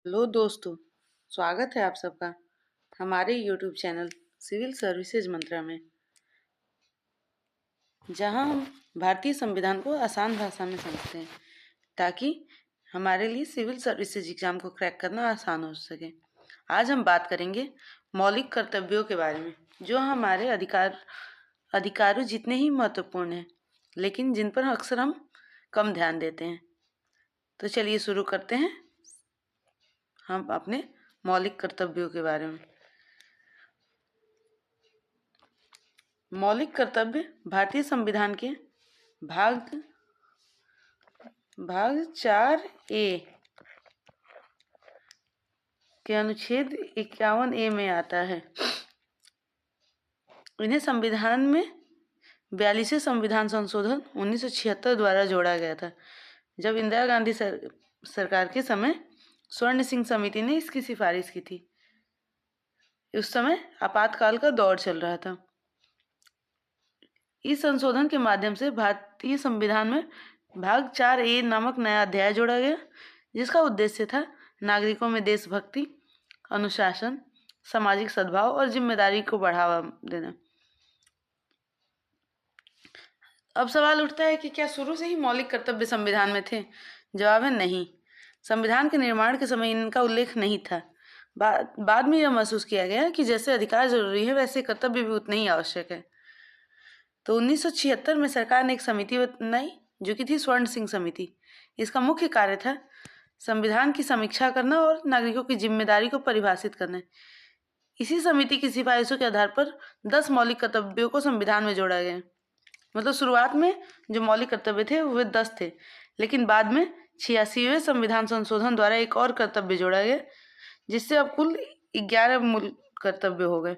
Hello दोस्तों, स्वागत है आप सबका हमारे यूट्यूब चैनल सिविल सर्विसेज मंत्रा में, जहां हम भारतीय संविधान को आसान भाषा में समझते हैं ताकि हमारे लिए सिविल सर्विसेज एग्जाम को क्रैक करना आसान हो सके। आज हम बात करेंगे मौलिक कर्तव्यों के बारे में, जो हमारे अधिकारों जितने ही महत्वपूर्ण हैं, लेकिन जिन पर अक्सर हम कम ध्यान देते हैं। तो चलिए शुरू करते हैं हम अपने मौलिक कर्तव्यों के बारे में। मौलिक कर्तव्य भारतीय संविधान के भाग 4A के अनुच्छेद 51A में आता है। इन्हें संविधान में 42वें संविधान संशोधन 1976 द्वारा जोड़ा गया था, जब इंदिरा गांधी सरकार के समय स्वर्ण सिंह समिति ने इसकी सिफारिश की थी। उस समय आपातकाल का दौर चल रहा था। इस संशोधन के माध्यम से भारतीय संविधान में भाग 4A नामक नया अध्याय जोड़ा गया, जिसका उद्देश्य था नागरिकों में देशभक्ति, अनुशासन, सामाजिक सद्भाव और जिम्मेदारी को बढ़ावा देना। अब सवाल उठता है कि क्या शुरू से ही मौलिक कर्तव्य संविधान में थे? जवाब है नहीं। संविधान के निर्माण के समय इनका उल्लेख नहीं था। बाद में यह महसूस किया गया कि जैसे अधिकार जरूरी है, वैसे कर्तव्य भी उतने ही आवश्यक है। तो 1976 में सरकार ने एक समिति बनाई, जो कि थी स्वर्ण सिंह समिति। इसका मुख्य कार्य था संविधान की समीक्षा करना और नागरिकों की जिम्मेदारी को परिभाषित करना। इसी समिति की सिफारिशों के आधार पर 10 मौलिक कर्तव्यों को संविधान में जोड़ा गया। मतलब शुरुआत में जो मौलिक कर्तव्य थे वे 10 थे, लेकिन बाद में 86वें संविधान संशोधन द्वारा एक और कर्तव्य जोड़ा गया, जिससे अब कुल 11 मूल कर्तव्य हो गए।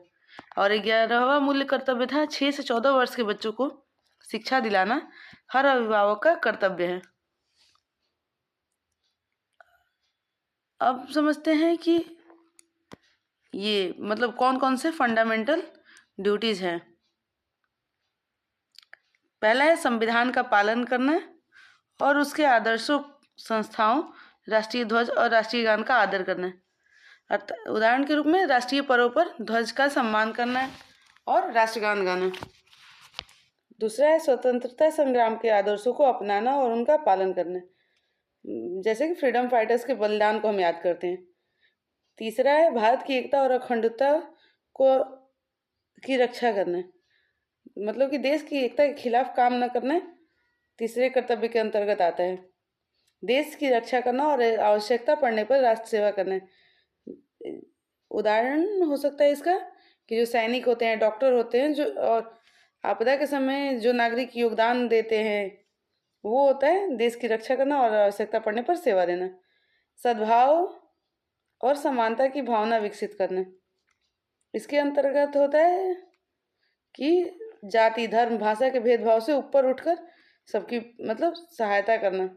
और 11वां मूल्य कर्तव्य था 6 से 14 वर्ष के बच्चों को शिक्षा दिलाना हर अभिभावक का कर्तव्य है। अब समझते हैं कि ये मतलब कौन कौन से फंडामेंटल ड्यूटीज हैं। पहला है संविधान का पालन करना और उसके आदर्शों, संस्थाओं, राष्ट्रीय ध्वज और राष्ट्रीय गान का आदर करना। उदाहरण के रूप में राष्ट्रीय पर्वों पर ध्वज का सम्मान करना और राष्ट्रगान गाना। दूसरा है स्वतंत्रता संग्राम के आदर्शों को अपनाना और उनका पालन करना, जैसे कि फ्रीडम फाइटर्स के बलिदान को हम याद करते हैं। तीसरा है भारत की एकता और अखंडता को की रक्षा करना, मतलब कि देश की एकता के खिलाफ काम न करना तीसरे कर्तव्य के अंतर्गत आता है। देश की रक्षा करना और आवश्यकता पड़ने पर राष्ट्र सेवा करना। उदाहरण हो सकता है इसका कि जो सैनिक होते हैं, डॉक्टर होते हैं, जो और आपदा के समय जो नागरिक योगदान देते हैं, वो होता है देश की रक्षा करना और आवश्यकता पड़ने पर सेवा देना। सद्भाव और समानता की भावना विकसित करना, इसके अंतर्गत होता है कि जाति, धर्म, भाषा के भेदभाव से ऊपर उठकर सबकी मतलब सहायता करना।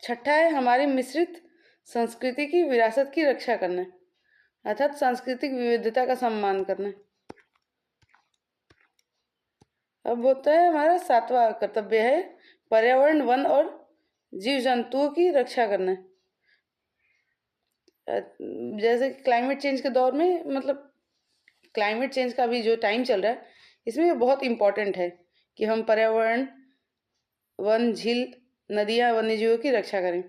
छठा है हमारी मिश्रित संस्कृति की विरासत की रक्षा करना, अर्थात सांस्कृतिक विविधता का सम्मान करना। अब होता है हमारा 7वां कर्तव्य है पर्यावरण, वन और जीव जंतुओं की रक्षा करना। जैसे क्लाइमेट चेंज के दौर में, मतलब क्लाइमेट चेंज का भी जो टाइम चल रहा है, इसमें बहुत इम्पोर्टेंट है कि हम पर्यावरण, वन, झील, नदियाँ, वन्यजीवों की रक्षा करें।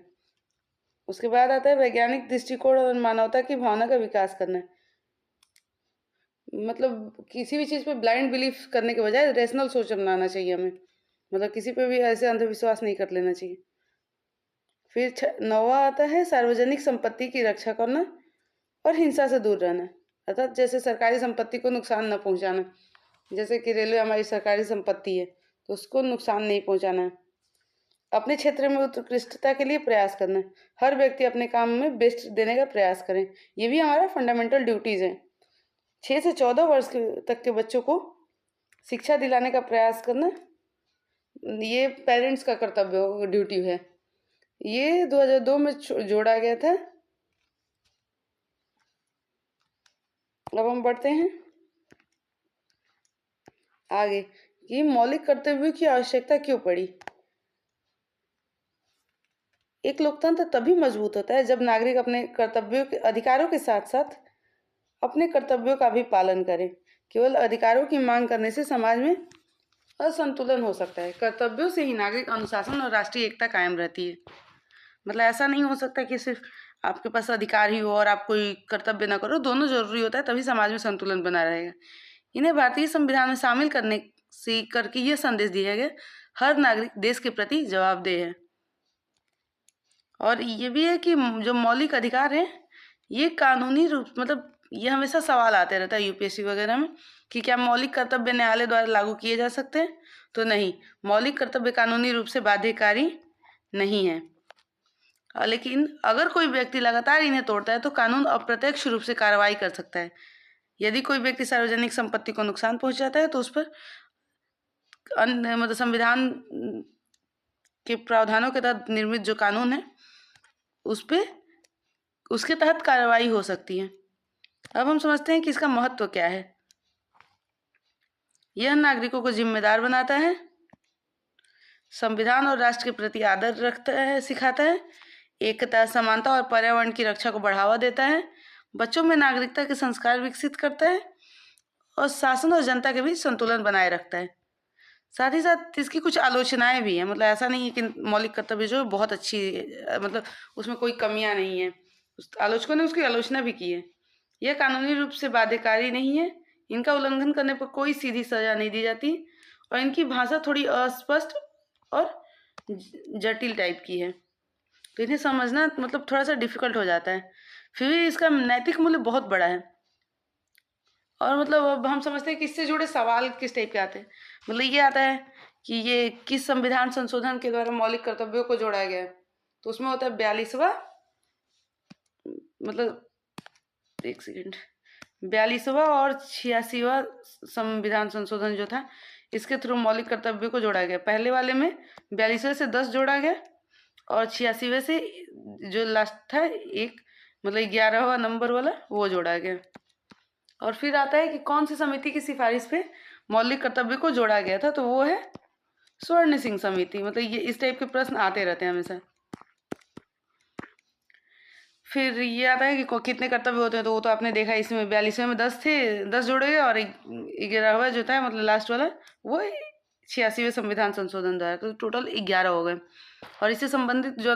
उसके बाद आता है वैज्ञानिक दृष्टिकोण और मानवता की भावना का विकास करना। मतलब किसी भी चीज़ पे ब्लाइंड बिलीफ करने के बजाय रेशनल सोच अपनाना चाहिए हमें। मतलब किसी पे भी ऐसे अंधविश्वास नहीं कर लेना चाहिए। फिर 9वां आता है सार्वजनिक संपत्ति की रक्षा करना और हिंसा से दूर रहना, अर्थात जैसे सरकारी संपत्ति को नुकसान न पहुंचाना। जैसे कि रेलवे हमारी सरकारी संपत्ति है, तो उसको नुकसान नहीं पहुंचाना है। अपने क्षेत्र में उत्कृष्टता के लिए प्रयास करना, हर व्यक्ति अपने काम में बेस्ट देने का प्रयास करें, ये भी हमारा फंडामेंटल ड्यूटीज़ है। 6 से 14 वर्ष तक के बच्चों को शिक्षा दिलाने का प्रयास करना, ये पेरेंट्स का कर्तव्य, ड्यूटी है। ये 2002 में जोड़ा गया था। अब हम बढ़ते हैं आगे कि मौलिक कर्तव्यों की आवश्यकता क्यों पड़ी। एक लोकतंत्र तभी मजबूत होता है जब नागरिक अपने कर्तव्यों के अधिकारों के साथ साथ अपने कर्तव्यों का भी पालन करें। केवल अधिकारों की मांग करने से समाज में असंतुलन हो सकता है। कर्तव्यों से ही नागरिक अनुशासन और राष्ट्रीय एकता कायम रहती है। मतलब ऐसा नहीं हो सकता कि सिर्फ आपके पास अधिकार ही हो और आप कोई कर्तव्य ना करो, दोनों जरूरी होता है, तभी समाज में संतुलन बना रहेगा। इन्हें भारतीय संविधान में शामिल करने से करके ये संदेश दिया गया, हर नागरिक देश के प्रति जवाबदेह है। और ये भी है कि जो मौलिक अधिकार है ये कानूनी रूप मतलब ये हमेशा सवाल आते रहता है यूपीएससी वगैरह में कि क्या मौलिक कर्तव्य न्यायालय द्वारा लागू किए जा सकते हैं, तो नहीं, मौलिक कर्तव्य कानूनी रूप से बाध्यकारी नहीं है। लेकिन अगर कोई व्यक्ति लगातार इन्हें तोड़ता है तो कानून अप्रत्यक्ष रूप से कार्रवाई कर सकता है। यदि कोई व्यक्ति सार्वजनिक संपत्ति को नुकसान पहुंचाता है तो उस पर मतलब संविधान के प्रावधानों के तहत निर्मित जो कानून है उस पे उसके तहत कार्रवाई हो सकती है। अब हम समझते हैं कि इसका महत्व क्या है। यह नागरिकों को जिम्मेदार बनाता है, संविधान और राष्ट्र के प्रति आदर रखता है, सिखाता है, एकता, समानता और पर्यावरण की रक्षा को बढ़ावा देता है, बच्चों में नागरिकता के संस्कार विकसित करता है और शासन और जनता के बीच संतुलन बनाए रखता है। साथ ही साथ इसकी कुछ आलोचनाएं भी हैं। मतलब ऐसा नहीं है कि मौलिक कर्तव्य जो बहुत अच्छी मतलब उसमें कोई कमियां नहीं है, उस आलोचकों ने उसकी आलोचना भी की है। यह कानूनी रूप से बाध्यकारी नहीं है, इनका उल्लंघन करने पर कोई सीधी सजा नहीं दी जाती और इनकी भाषा थोड़ी अस्पष्ट और जटिल टाइप की है, तो इन्हें समझना मतलब थोड़ा सा डिफिकल्ट हो जाता है। फिर भी इसका नैतिक मूल्य बहुत बड़ा है। और मतलब अब हम समझते हैं कि इससे जुड़े सवाल किस टाइप के आते हैं। मतलब ये आता है कि ये किस संविधान संशोधन के द्वारा मौलिक कर्तव्यों को जोड़ा गया है, तो उसमें होता है 42वां मतलब 42वां और 86वां संविधान संशोधन जो था इसके थ्रू मौलिक कर्तव्यों को जोड़ा गया। पहले वाले में 42वें से 10 जोड़ा गया और 86वें से जो लास्ट था एक मतलब 11वां नंबर वाला वो जोड़ा गया। और फिर आता है कि कौन सी समिति की सिफारिश पे मौलिक कर्तव्य को जोड़ा गया था, तो वो है स्वर्ण सिंह समिति। मतलब ये इस टाइप के प्रश्न आते रहते हैं हमेशा। फिर ये आता है कि कितने कर्तव्य होते हैं, तो वो तो आपने देखा इसमें 42वें में 10 थे, 10 जोड़े गए और 11वां जो था मतलब लास्ट वाला वो 86वें संविधान संशोधन द्वारा, तो टोटल 11 हो गए। और इससे संबंधित जो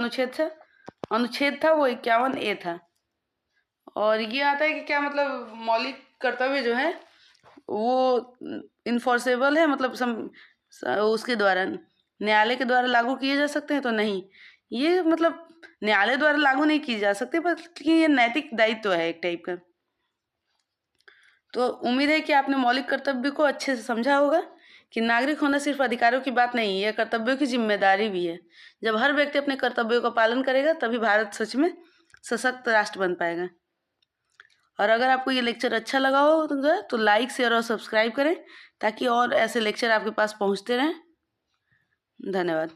अनुच्छेद था वो 51A था। और ये आता है कि क्या मतलब मौलिक कर्तव्य जो है वो इन्फोर्सेबल है, मतलब उसके द्वारा न्यायालय के द्वारा लागू किए जा सकते हैं, तो नहीं, ये मतलब न्यायालय द्वारा लागू नहीं किए जा सकते, बल्कि ये नैतिक दायित्व है एक टाइप का। तो उम्मीद है कि आपने मौलिक कर्तव्य को अच्छे से समझा होगा कि नागरिक होना सिर्फ अधिकारों की बात नहीं है, यह कर्तव्यों की जिम्मेदारी भी है। जब हर व्यक्ति अपने कर्तव्यों का पालन करेगा तभी भारत सच में सशक्त राष्ट्र बन पाएगा। और अगर आपको ये लेक्चर अच्छा लगा हो तो लाइक, शेयर और सब्सक्राइब करें ताकि और ऐसे लेक्चर आपके पास पहुंचते रहें। धन्यवाद।